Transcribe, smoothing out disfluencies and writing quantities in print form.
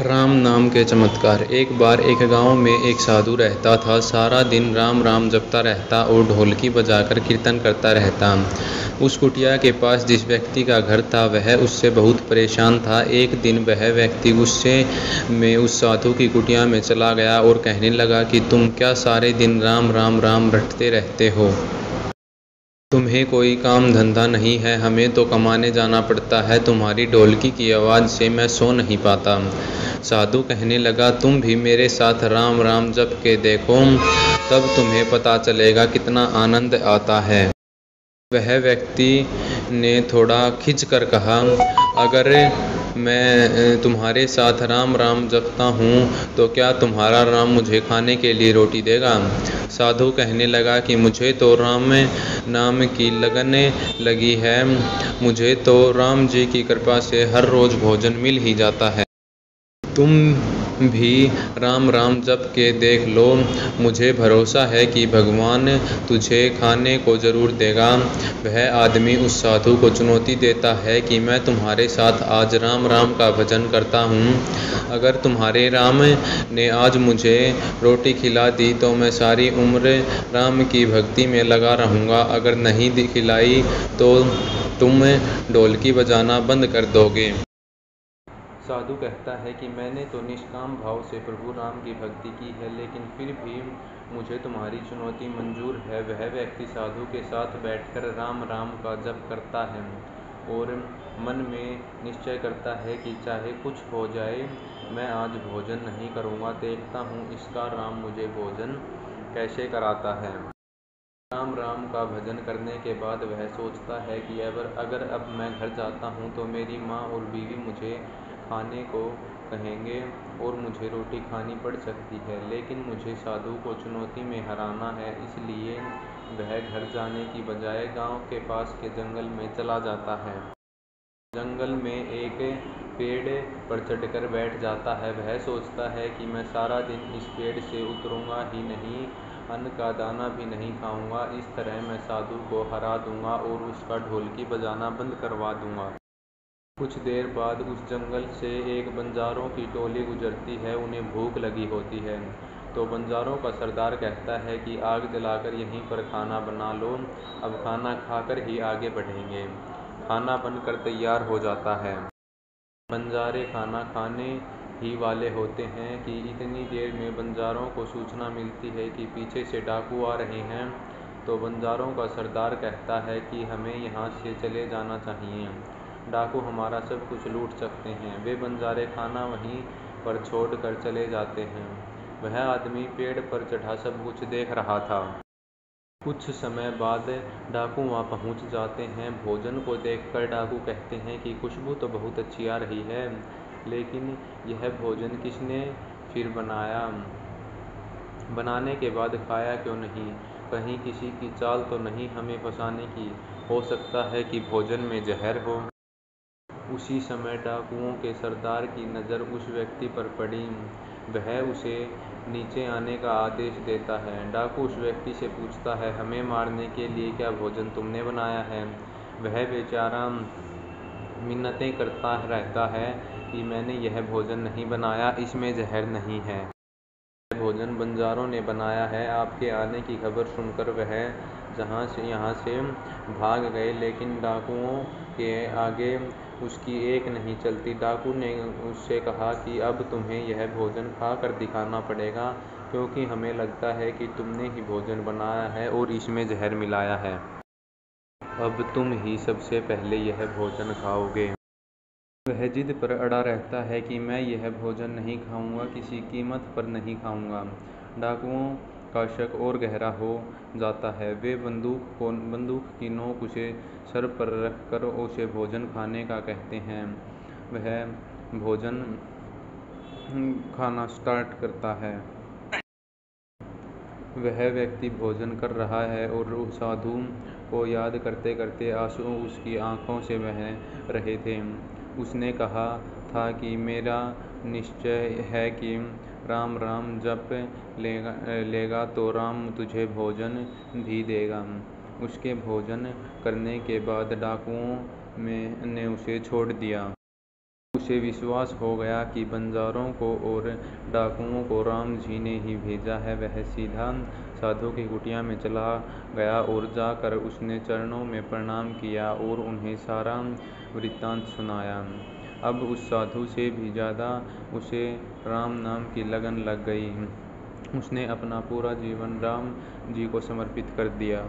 राम नाम के चमत्कार। एक बार एक गांव में एक साधु रहता था। सारा दिन राम राम जपता रहता और ढोलकी बजाकर कीर्तन करता रहता। उस कुटिया के पास जिस व्यक्ति का घर था वह उससे बहुत परेशान था। एक दिन वह व्यक्ति गुस्से में उस साधु की कुटिया में चला गया और कहने लगा कि तुम क्या सारे दिन राम राम राम रटते रहते हो? तुम्हें कोई काम धंधा नहीं है? हमें तो कमाने जाना पड़ता है। तुम्हारी ढोलकी की आवाज़ से मैं सो नहीं पाता। साधु कहने लगा, तुम भी मेरे साथ राम राम जप के देखो, तब तुम्हें पता चलेगा कितना आनंद आता है। वह व्यक्ति ने थोड़ा खिंच कर कहा, अगर मैं तुम्हारे साथ राम राम जपता हूँ तो क्या तुम्हारा राम मुझे खाने के लिए रोटी देगा? साधु कहने लगा कि मुझे तो राम नाम की लगन लगी है। मुझे तो राम जी की कृपा से हर रोज़ भोजन मिल ही जाता है। तुम भी राम राम जप के देख लो। मुझे भरोसा है कि भगवान तुझे खाने को ज़रूर देगा। वह आदमी उस साधु को चुनौती देता है कि मैं तुम्हारे साथ आज राम राम का भजन करता हूँ। अगर तुम्हारे राम ने आज मुझे रोटी खिला दी तो मैं सारी उम्र राम की भक्ति में लगा रहूँगा। अगर नहीं खिलाई तो तुम ढोलकी बजाना बंद कर दोगे। साधु कहता है कि मैंने तो निष्काम भाव से प्रभु राम की भक्ति की है, लेकिन फिर भी मुझे तुम्हारी चुनौती मंजूर है। वह व्यक्ति साधु के साथ बैठकर राम राम का जप करता है और मन में निश्चय करता है कि चाहे कुछ हो जाए मैं आज भोजन नहीं करूँगा। देखता हूँ इसका राम मुझे भोजन कैसे कराता है। राम राम का भजन करने के बाद वह सोचता है कि अगर अब मैं घर जाता हूँ तो मेरी माँ और बीवी मुझे खाने को कहेंगे और मुझे रोटी खानी पड़ सकती है। लेकिन मुझे साधु को चुनौती में हराना है, इसलिए वह घर जाने की बजाय गांव के पास के जंगल में चला जाता है। जंगल में एक पेड़ पर चढ़कर बैठ जाता है। वह सोचता है कि मैं सारा दिन इस पेड़ से उतरूंगा ही नहीं, अन्न का दाना भी नहीं खाऊंगा। इस तरह मैं साधु को हरा दूंगा और उसका ढोलकी बजाना बंद करवा दूंगा। कुछ देर बाद उस जंगल से एक बंजारों की टोली गुजरती है। उन्हें भूख लगी होती है तो बंजारों का सरदार कहता है कि आग जलाकर यहीं पर खाना बना लो, अब खाना खाकर ही आगे बढ़ेंगे। खाना बनकर तैयार हो जाता है। बंजारे खाना खाने ही वाले होते हैं कि इतनी देर में बंजारों को सूचना मिलती है कि पीछे से डाकू आ रहे हैं। तो बंजारों का सरदार कहता है कि हमें यहाँ से चले जाना चाहिए, डाकू हमारा सब कुछ लूट सकते हैं। वे बंजारे खाना वहीं पर छोड़कर चले जाते हैं। वह आदमी पेड़ पर चढ़ा सब कुछ देख रहा था। कुछ समय बाद डाकू वहाँ पहुँच जाते हैं। भोजन को देखकर डाकू कहते हैं कि खुशबू तो बहुत अच्छी आ रही है, लेकिन यह भोजन किसने फिर बनाया? बनाने के बाद खाया क्यों नहीं? कहीं किसी की चाल तो नहीं हमें फंसाने की? हो सकता है कि भोजन में जहर हो। उसी समय डाकुओं के सरदार की नज़र उस व्यक्ति पर पड़ी। वह उसे नीचे आने का आदेश देता है। डाकू उस व्यक्ति से पूछता है, हमें मारने के लिए क्या भोजन तुमने बनाया है? वह बेचारा मिन्नतें करता रहता है कि मैंने यह भोजन नहीं बनाया, इसमें जहर नहीं है। यह भोजन बंजारों ने बनाया है। आपके आने की खबर सुनकर वह यहाँ से भाग गए, लेकिन डाकुओं के आगे उसकी एक नहीं चलती। डाकू ने उससे कहा कि अब तुम्हें यह भोजन खा कर दिखाना पड़ेगा, क्योंकि हमें लगता है कि तुमने ही भोजन बनाया है और इसमें जहर मिलाया है। अब तुम ही सबसे पहले यह भोजन खाओगे। वह जिद पर अड़ा रहता है कि मैं यह भोजन नहीं खाऊंगा, किसी कीमत पर नहीं खाऊंगा। डाकुओं का शक और गहरा हो जाता है। वे बंदूक की नोक उसे सर पर रखकर उसे भोजन खाने का कहते हैं। वह भोजन खाना स्टार्ट करता है। वह व्यक्ति भोजन कर रहा है और साधु को याद करते करते आंसू उसकी आंखों से बह रहे थे। उसने कहा था कि मेरा निश्चय है कि राम राम जप लेगा तो राम तुझे भोजन भी देगा। उसके भोजन करने के बाद डाकुओं ने उसे छोड़ दिया। उसे विश्वास हो गया कि बंजारों को और डाकुओं को राम जी ने ही भेजा है। वह सीधा साधु की कुटिया में चला गया और जाकर उसने चरणों में प्रणाम किया और उन्हें सारा वृत्तांत सुनाया। अब उस साधु से भी ज़्यादा उसे राम नाम की लगन लग गई। उसने अपना पूरा जीवन राम जी को समर्पित कर दिया।